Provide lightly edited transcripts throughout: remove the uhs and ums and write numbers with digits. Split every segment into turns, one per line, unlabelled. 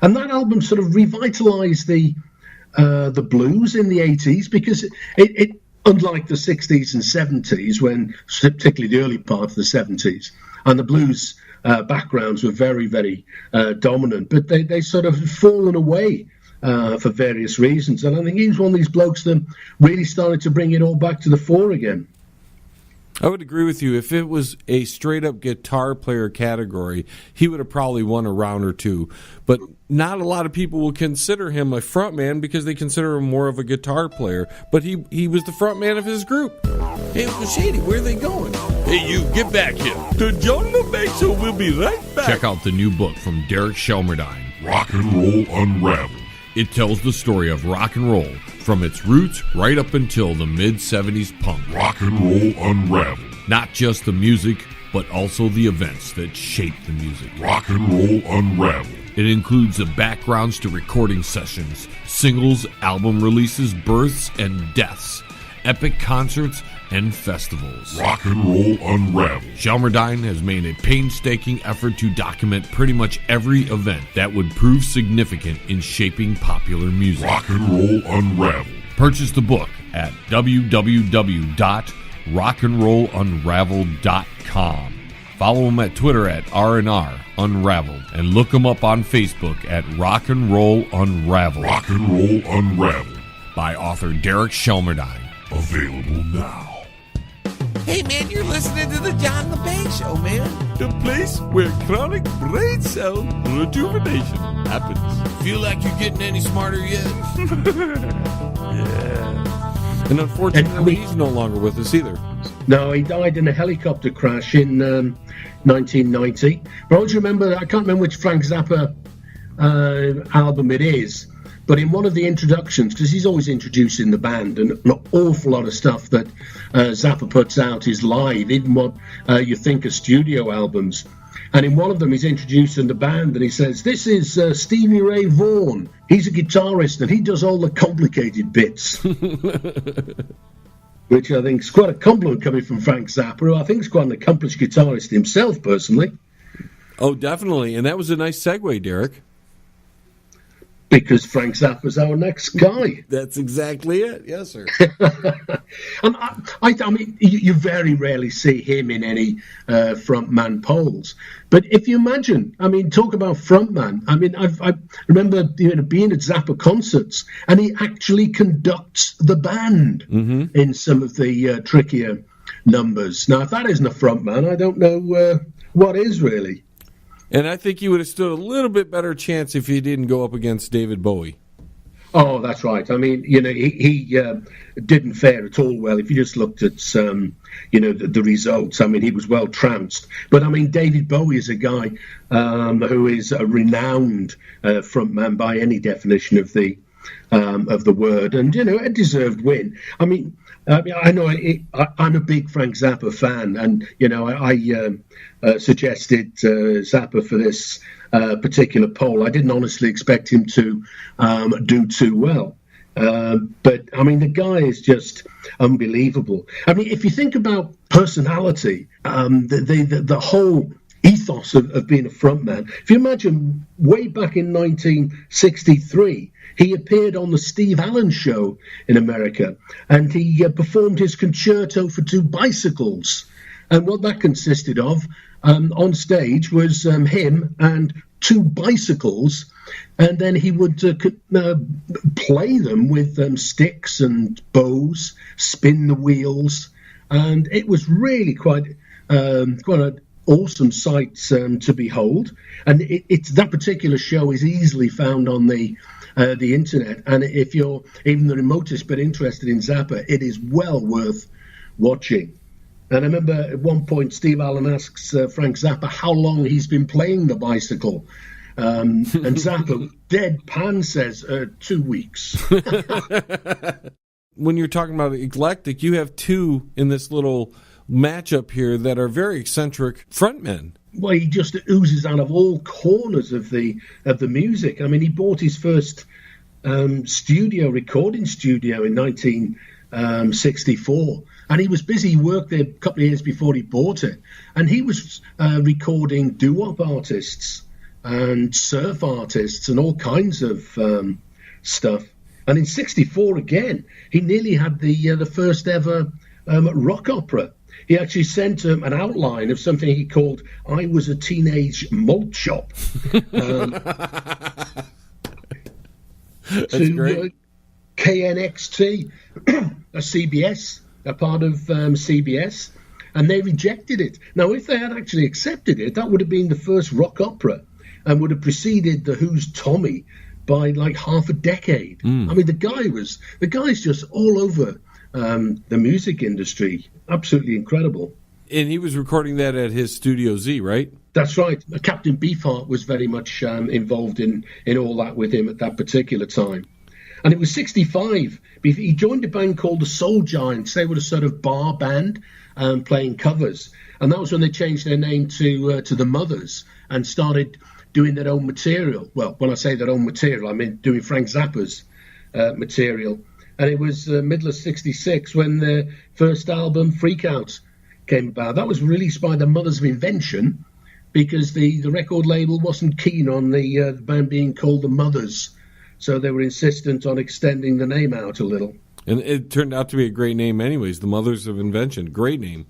And that album sort of revitalized the blues in the 80s, because it unlike the 60s and 70s, when particularly the early part of the 70s, and the blues backgrounds were very, very dominant, but they sort of fallen away for various reasons. And I think he was one of these blokes that really started to bring it all back to the fore again.
I would agree with you. If it was a straight-up guitar player category, he would have probably won a round or two. But not a lot of people will consider him a frontman because they consider him more of a guitar player. But he was the frontman of his group. Hey, Uncle Shady, where are they going? Hey, you, get back here. The John Lebang Show will be right back. Check out the new book from Derek Shelmerdine,
Rock'n'Roll Unravelled.
It tells the story of rock and roll from its roots right up until the mid-'70s punk.
Rock'n'Roll Unravelled.
Not just the music, but also the events that shaped the music.
Rock'n'Roll Unravelled.
It includes the backgrounds to recording sessions, singles, album releases, births and deaths, epic concerts, and festivals.
Rock'n'Roll Unravelled.
Shelmerdine has made a painstaking effort to document pretty much every event that would prove significant in shaping popular music.
Rock'n'Roll Unravelled.
Purchase the book at www.rock'n'rollunraveled.com. Follow him at Twitter at R&R Unraveled, and look him up on Facebook at Rock'n'Roll Unraveled.
Rock'n'Roll Unraveled.
By author Derek Shelmerdine.
Available now.
Hey, man, you're listening to the John Lebang Show, man.
The place where chronic brain cell rejuvenation happens.
Feel like you're getting any smarter yet?
Yeah. And unfortunately, he's no longer with us either.
No, he died in a helicopter crash in 1990. But I always remember, I can't remember which Frank Zappa album it is, but in one of the introductions, because he's always introducing the band, and an awful lot of stuff that Zappa puts out is live, even what you think are studio albums. And in one of them, he's introducing the band, and he says, "This is Stevie Ray Vaughan. He's a guitarist, and he does all the complicated bits." Which I think is quite a compliment coming from Frank Zappa, who I think is quite an accomplished guitarist himself, personally.
Oh, definitely. And that was a nice segue, Derek.
Because Frank Zappa's our next guy.
That's exactly it. Yes, sir.
And I mean, you very rarely see him in any frontman polls. But if you imagine, I mean, talk about frontman. I mean, I remember being at Zappa concerts, and he actually conducts the band in some of the trickier numbers. Now, if that isn't a frontman, I don't know what is really.
And I think you would have stood a little bit better chance if you didn't go up against David Bowie.
Oh, that's right. I mean, he didn't fare at all well. If you just looked at, the results, I mean, he was well trounced. But, I mean, David Bowie is a guy who is a renowned frontman by any definition of the word. And, a deserved win. I mean, I know I'm a big Frank Zappa fan, and I suggested Zappa for this particular poll. I didn't honestly expect him to do too well, but I mean the guy is just unbelievable. I mean, if you think about personality, the whole ethos of being a frontman. If you imagine way back in 1963. He appeared on the Steve Allen Show in America, and he performed his concerto for two bicycles. And what that consisted of on stage was him and two bicycles, and then he would play them with sticks and bows, spin the wheels, and it was really quite an awesome sight to behold. And it's that particular show is easily found on the internet, and if you're even the remotest bit interested in Zappa, it is well worth watching. And I remember at one point Steve Allen asks Frank Zappa how long he's been playing the bicycle, and Zappa deadpan says 2 weeks.
When you're talking about eclectic, you have two in this little matchup here that are very eccentric frontmen.
Well, he just oozes out of all corners of the music. I mean, he bought his first recording studio in 1964, and he was busy. He worked there a couple of years before he bought it, and he was recording doo-wop artists and surf artists and all kinds of stuff. And in '64 again, he nearly had the first ever rock opera. He actually sent an outline of something he called "I Was a Teenage Malt Shop" to
great.
KNXT, a CBS, a part of CBS, and they rejected it. Now, if they had actually accepted it, that would have been the first rock opera and would have preceded The Who's Tommy by like half a decade. I mean, the guy's just all over the music industry. Absolutely incredible.
And he was recording that at his Studio Z, right?
That's right. Captain Beefheart was very much involved in all that with him at that particular time. And it was '65. He joined a band called the Soul Giants. They were a sort of bar band playing covers. And that was when they changed their name to the Mothers and started doing their own material. Well, when I say their own material, I mean doing Frank Zappa's material. And it was middle of '66 when their first album, Freak Out, came about. That was released by the Mothers of Invention because the record label wasn't keen on the band being called the Mothers. So they were insistent on extending the name out a little.
And it turned out to be a great name anyways, the Mothers of Invention. Great name.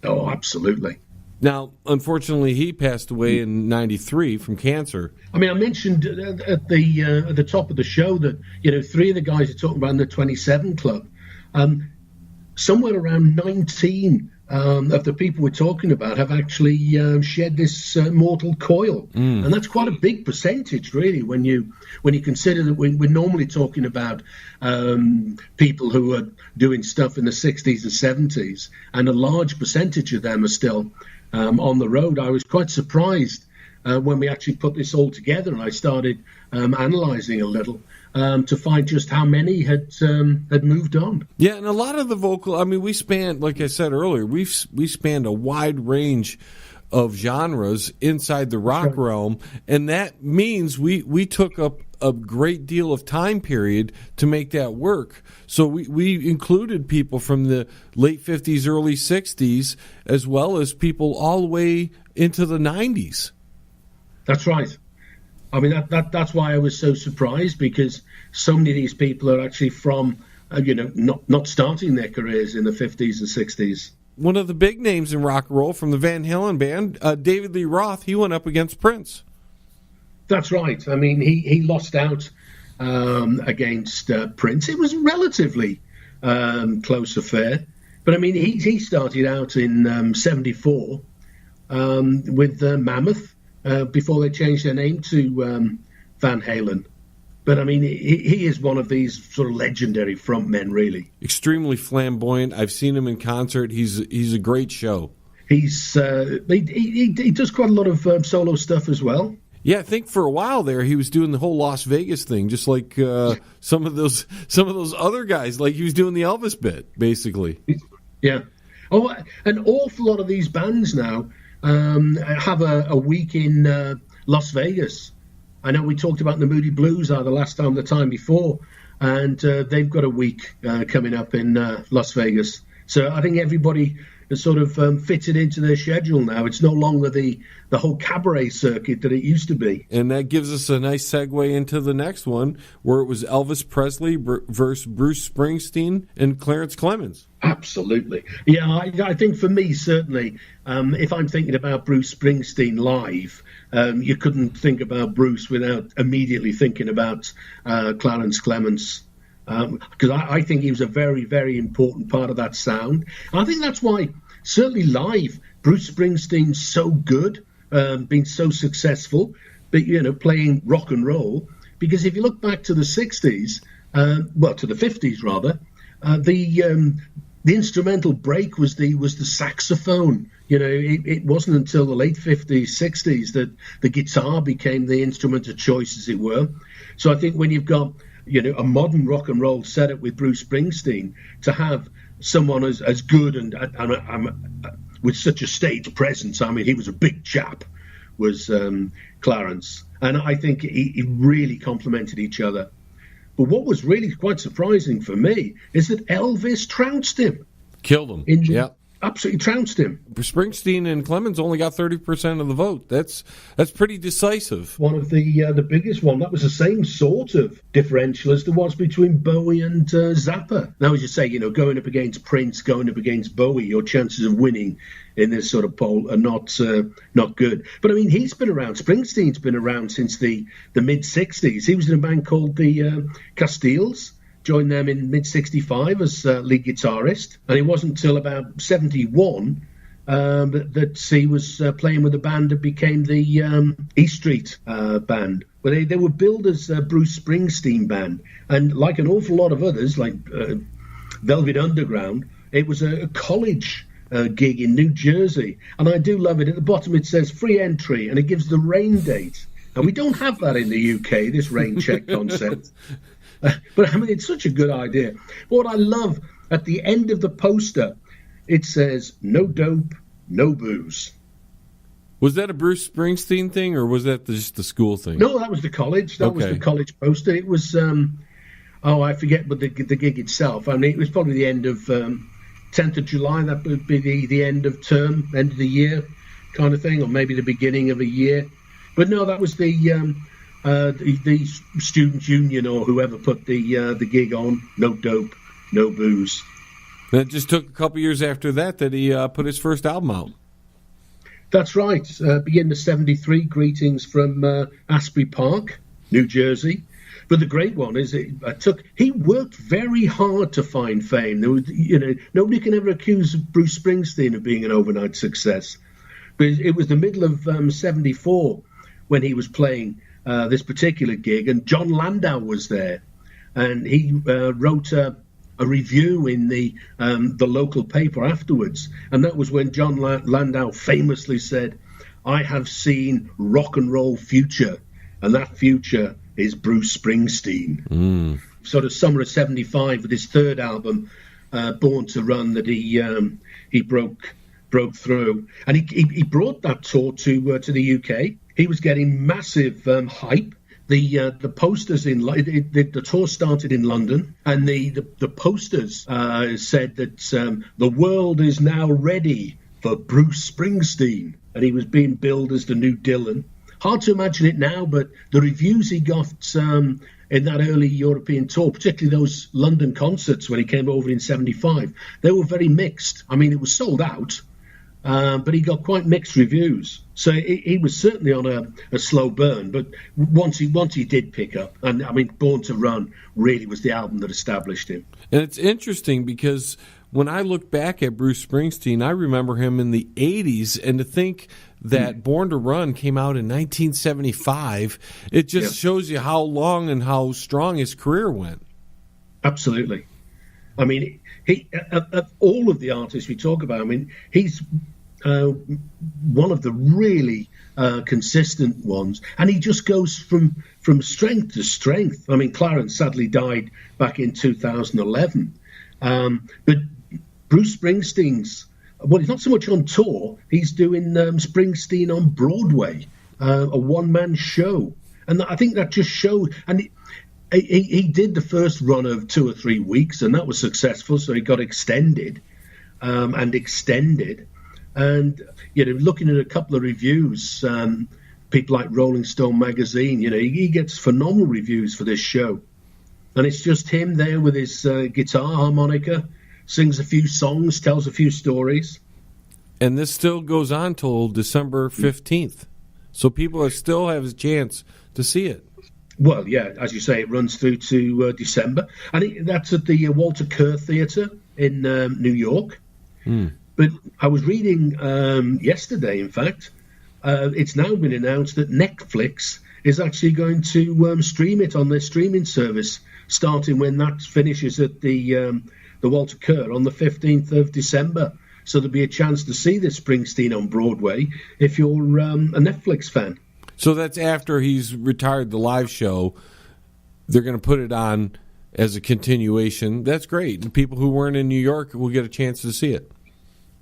Oh, absolutely.
Now, unfortunately, he passed away in '93 from cancer.
I mean, I mentioned at the top of the show that, three of the guys are talking about in the 27 Club. Somewhere around 19 of the people we're talking about have actually shed this mortal coil. And that's quite a big percentage, really, when you consider that we're normally talking about people who are doing stuff in the 60s and 70s, and a large percentage of them are still on the road. I was quite surprised when we actually put this all together, and I started analysing a little to find just how many had moved on.
Yeah, and a lot of the vocal, I mean, we spanned, like I said earlier, we spanned a wide range of genres inside the rock realm, and that means we took up a great deal of time period to make that work. So we included people from the late 50s, early 60s, as well as people all the way into the 90s.
That's right. I mean, that's why I was so surprised, because so many of these people are actually from, not starting their careers in the 50s and 60s.
One of the big names in rock and roll from the Van Halen band, David Lee Roth, he went up against Prince.
That's right. I mean, he lost out against Prince. It was a relatively close affair. But, I mean, he started out in '74 with Mammoth. Before they changed their name to Van Halen. But, I mean, he is one of these sort of legendary frontmen, really.
Extremely flamboyant. I've seen him in concert. He's a great show.
He does quite a lot of solo stuff as well.
Yeah, I think for a while there he was doing the whole Las Vegas thing, just like some of those other guys. Like he was doing the Elvis bit, basically.
Yeah. Oh, an awful lot of these bands now have a week in Las Vegas. I know we talked about the Moody Blues the time before, and they've got a week coming up in Las Vegas. So I think everybody has sort of fitted into their schedule now. It's no longer the whole cabaret circuit that it used to be.
And that gives us a nice segue into the next one, where it was Elvis Presley versus Bruce Springsteen and Clarence Clemens.
Absolutely. Yeah, I think for me, certainly, if I'm thinking about Bruce Springsteen live, you couldn't think about Bruce without immediately thinking about Clarence Clemens. Because I think he was a very, very important part of that sound. And I think that's why, certainly live, Bruce Springsteen's so good, been so successful, but, playing rock and roll. Because if you look back to the 60s, to the 50s rather, the instrumental break was the saxophone. It wasn't until the late 50s, 60s that the guitar became the instrument of choice, as it were. So I think when you've got a modern rock and roll setup with Bruce Springsteen, to have someone as good and with such a stage presence, I mean, he was a big chap, was Clarence. And I think he really complemented each other. But what was really quite surprising for me is that Elvis trounced him.
Killed him.
absolutely trounced him.
Springsteen and Clemens only got 30% of the vote. That's pretty decisive.
One of the biggest one. That was the same sort of differential as there was between Bowie and Zappa. Now, as you say, going up against Prince, going up against Bowie, your chances of winning in this sort of poll are not good. But I mean, he's been around. Springsteen's been around since the mid '60s. He was in a band called the Castiles. Joined them in mid-65 as lead guitarist. And it wasn't until about 71 that he was playing with a band that became the E Street band. Well, they were billed as a Bruce Springsteen band. And like an awful lot of others, like Velvet Underground, it was a college gig in New Jersey. And I do love it. At the bottom it says free entry, and it gives the rain date. And we don't have that in the UK, this rain check concept. But I mean, it's such a good idea. What I love, at the end of the poster, it says, no dope, no booze.
Was that a Bruce Springsteen thing, or was that just the school thing?
No, that was the college. That was the college poster. It was, I forget, but the gig itself. I mean, it was probably the end of 10th of July. That would be the end of term, end of the year kind of thing, or maybe the beginning of a year. But no, that was the students' union or whoever put the gig on. No dope, no booze.
And it just took a couple years after that he put his first album out.
That's right. Beginning of '73. Greetings from Asbury Park, New Jersey. But the great one is he worked very hard to find fame. There was, nobody can ever accuse Bruce Springsteen of being an overnight success. But it was the middle of '74 when he was playing this particular gig, and John Landau was there, and he wrote a review in the local paper afterwards, and that was when John Landau famously said, "I have seen rock and roll future, and that future is Bruce Springsteen." Sort of summer of '75 with his third album, Born to Run, that he broke through, and he brought that tour to the UK. He was getting massive hype. The posters the tour started in London, and the posters said that the world is now ready for Bruce Springsteen, and he was being billed as the new Dylan. Hard to imagine it now, but the reviews he got in that early European tour, particularly those London concerts when he came over in '75, they were very mixed. I mean, it was sold out. But he got quite mixed reviews. So he was certainly on a slow burn. But once he did pick up, and I mean, Born to Run really was the album that established him.
And it's interesting because when I look back at Bruce Springsteen, I remember him in the 80s, and to think that Born to Run came out in 1975, it just shows you how long and how strong his career went.
Absolutely. I mean, he of all of the artists we talk about, I mean, he's one of the really consistent ones, and he just goes from strength to strength. I mean, Clarence sadly died back in 2011, but Bruce Springsteen's, well, he's not so much on tour, he's doing Springsteen on Broadway, a one-man show, and I think that just shows. And he did the first run of 2 or 3 weeks, and that was successful, so he got extended and extended. And, looking at a couple of reviews, people like Rolling Stone magazine, he gets phenomenal reviews for this show. And it's just him there with his guitar harmonica, sings a few songs, tells a few stories.
And this still goes on till December 15th. So people still have a chance to see it.
Well, yeah, as you say, it runs through to December. And that's at the Walter Kerr Theatre in New York. But I was reading yesterday, in fact, it's now been announced that Netflix is actually going to stream it on their streaming service, starting when that finishes at the Walter Kerr on the 15th of December. So there'll be a chance to see this Springsteen on Broadway if you're a Netflix fan.
So that's after he's retired the live show. They're going to put it on as a continuation. That's great. The people who weren't in New York will get a chance to see it.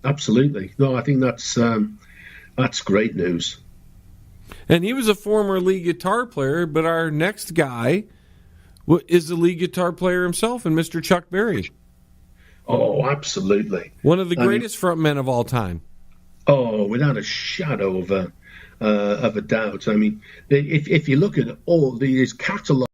Absolutely. No, I think that's great news.
And he was a former lead guitar player, but our next guy is the lead guitar player himself, and Mr. Chuck Berry.
Oh, absolutely.
One of the greatest frontmen of all time.
Oh, without a shadow of a doubt. I mean, if you look at all his catalogue